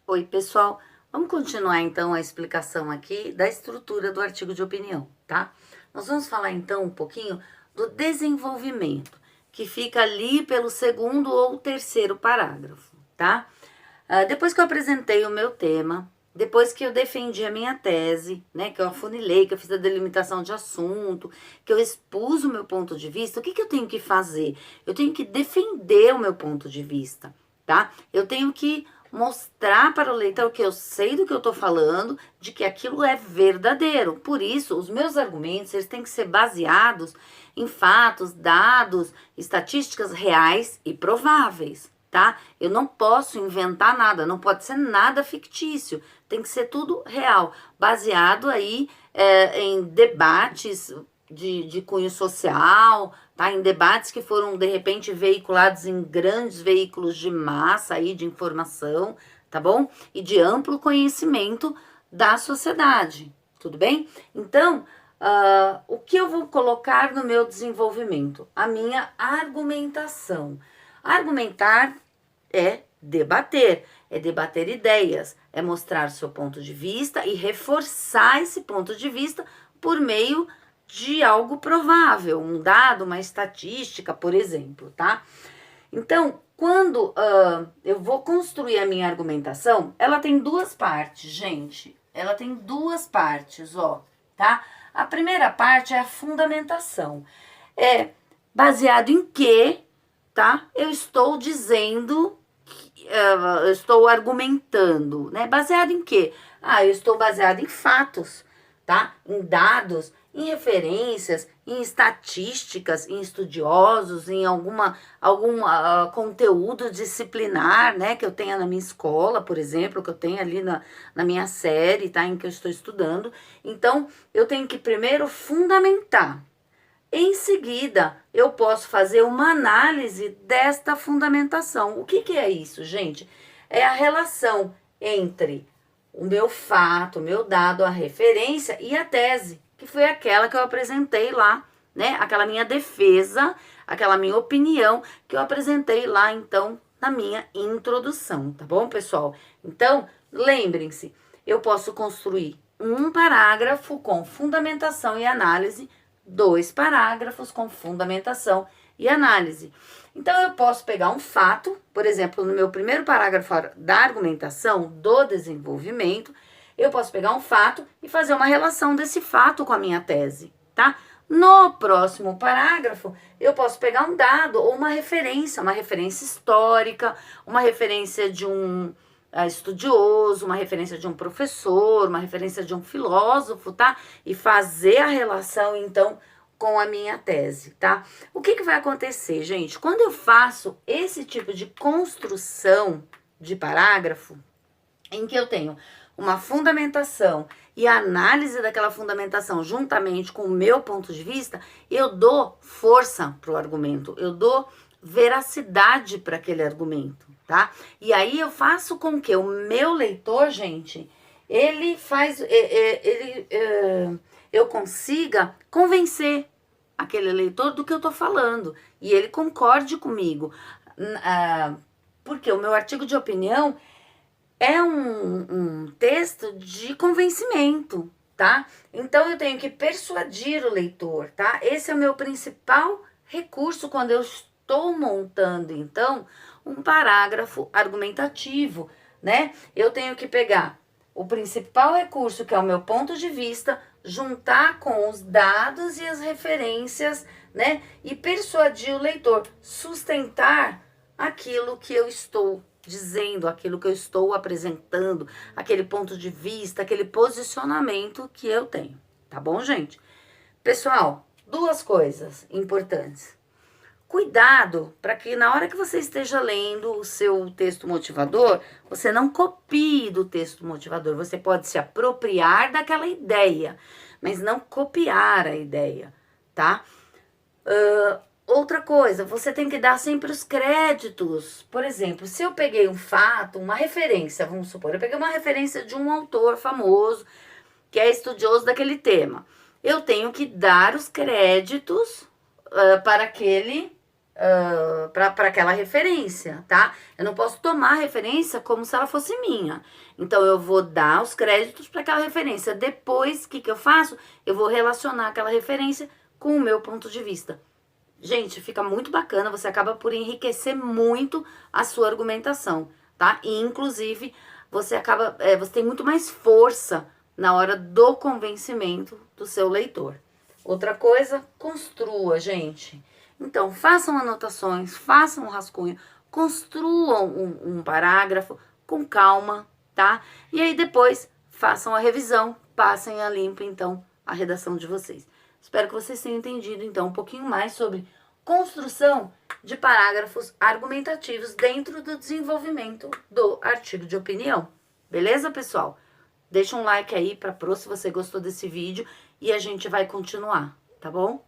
Oi, pessoal. Vamos continuar então a explicação aqui da estrutura do artigo de opinião, tá? Nós vamos falar então um pouquinho do desenvolvimento, que fica ali pelo segundo ou terceiro parágrafo, tá? Depois que eu apresentei o meu tema, depois que eu defendi a minha tese, né, que eu afunilei, que eu fiz a delimitação de assunto, que eu expus o meu ponto de vista, o que eu tenho que fazer? Eu tenho que defender o meu ponto de vista, tá? Eu tenho que mostrar para o leitor que eu sei do que eu tô falando, de que aquilo é verdadeiro. Por isso, os meus argumentos, eles têm que ser baseados em fatos, dados, estatísticas reais e prováveis, tá? Eu não posso inventar nada, não pode ser nada fictício, tem que ser tudo real, baseado aí em debates de cunho social, tá? Em debates que foram, de repente, veiculados em grandes veículos de massa aí, de informação, tá bom? E de amplo conhecimento da sociedade, tudo bem? Então, o que eu vou colocar no meu desenvolvimento? A minha argumentação. Argumentar é debater ideias, é mostrar seu ponto de vista e reforçar esse ponto de vista por meio de algo provável, um dado, uma estatística, por exemplo, tá? Então, quando eu vou construir a minha argumentação, ela tem duas partes, gente. Ela tem duas partes, ó, tá? A primeira parte é a fundamentação. É baseado em que, tá? Eu estou dizendo, eu estou argumentando, né? Baseado em quê? Eu estou baseado em fatos, tá? Em dados, em referências, em estatísticas, em estudiosos, em algum conteúdo disciplinar, né, que eu tenha na minha escola, por exemplo, que eu tenho ali na minha série, tá, em que eu estou estudando. Então, eu tenho que primeiro fundamentar. Em seguida, eu posso fazer uma análise desta fundamentação. O que é isso, gente? É a relação entre o meu fato, o meu dado, a referência e a tese, que foi aquela que eu apresentei lá, né? Aquela minha defesa, aquela minha opinião que eu apresentei lá, então, na minha introdução, tá bom, pessoal? Então, lembrem-se, eu posso construir um parágrafo com fundamentação e análise, 2 parágrafos com fundamentação e análise. Então, eu posso pegar um fato, por exemplo, no meu primeiro parágrafo da argumentação do desenvolvimento, eu posso pegar um fato e fazer uma relação desse fato com a minha tese, tá? No próximo parágrafo, eu posso pegar um dado ou uma referência histórica, uma referência de um estudioso, uma referência de um professor, uma referência de um filósofo, tá? E fazer a relação, então, com a minha tese, tá? O que vai acontecer, gente? Quando eu faço esse tipo de construção de parágrafo, em que eu tenho uma fundamentação e a análise daquela fundamentação juntamente com o meu ponto de vista, eu dou força para o argumento, eu dou veracidade para aquele argumento, tá? E aí eu faço com que o meu leitor, gente, eu consiga convencer aquele leitor do que eu tô falando e ele concorde comigo, porque o meu artigo de opinião é um texto de convencimento, tá? Então eu tenho que persuadir o leitor, tá? Esse é o meu principal recurso quando eu estou montando, então, um parágrafo argumentativo, né? Eu tenho que pegar o principal recurso, que é o meu ponto de vista, juntar com os dados e as referências, né? E persuadir o leitor, sustentar aquilo que eu estou dizendo, aquilo que eu estou apresentando, aquele ponto de vista, aquele posicionamento que eu tenho, tá bom, gente? Pessoal, duas coisas importantes. Cuidado para que na hora que você esteja lendo o seu texto motivador, você não copie do texto motivador. Você pode se apropriar daquela ideia, mas não copiar a ideia, tá? Outra coisa, você tem que dar sempre os créditos. Por exemplo, se eu peguei um fato, uma referência, vamos supor, eu peguei uma referência de um autor famoso que é estudioso daquele tema. Eu tenho que dar os créditos para aquele para aquela referência, tá? Eu não posso tomar a referência como se ela fosse minha. Então, eu vou dar os créditos para aquela referência. Depois, o que eu faço? Eu vou relacionar aquela referência com o meu ponto de vista. Gente, fica muito bacana, você acaba por enriquecer muito a sua argumentação, tá? E, inclusive, você tem muito mais força na hora do convencimento do seu leitor. Outra coisa, construa, gente. Então, façam anotações, façam um rascunho, construam um parágrafo com calma, tá? E aí depois façam a revisão, passem a limpo, então, a redação de vocês. Espero que vocês tenham entendido, então, um pouquinho mais sobre construção de parágrafos argumentativos dentro do desenvolvimento do artigo de opinião. Beleza, pessoal? Deixa um like aí para pro se você gostou desse vídeo e a gente vai continuar, tá bom?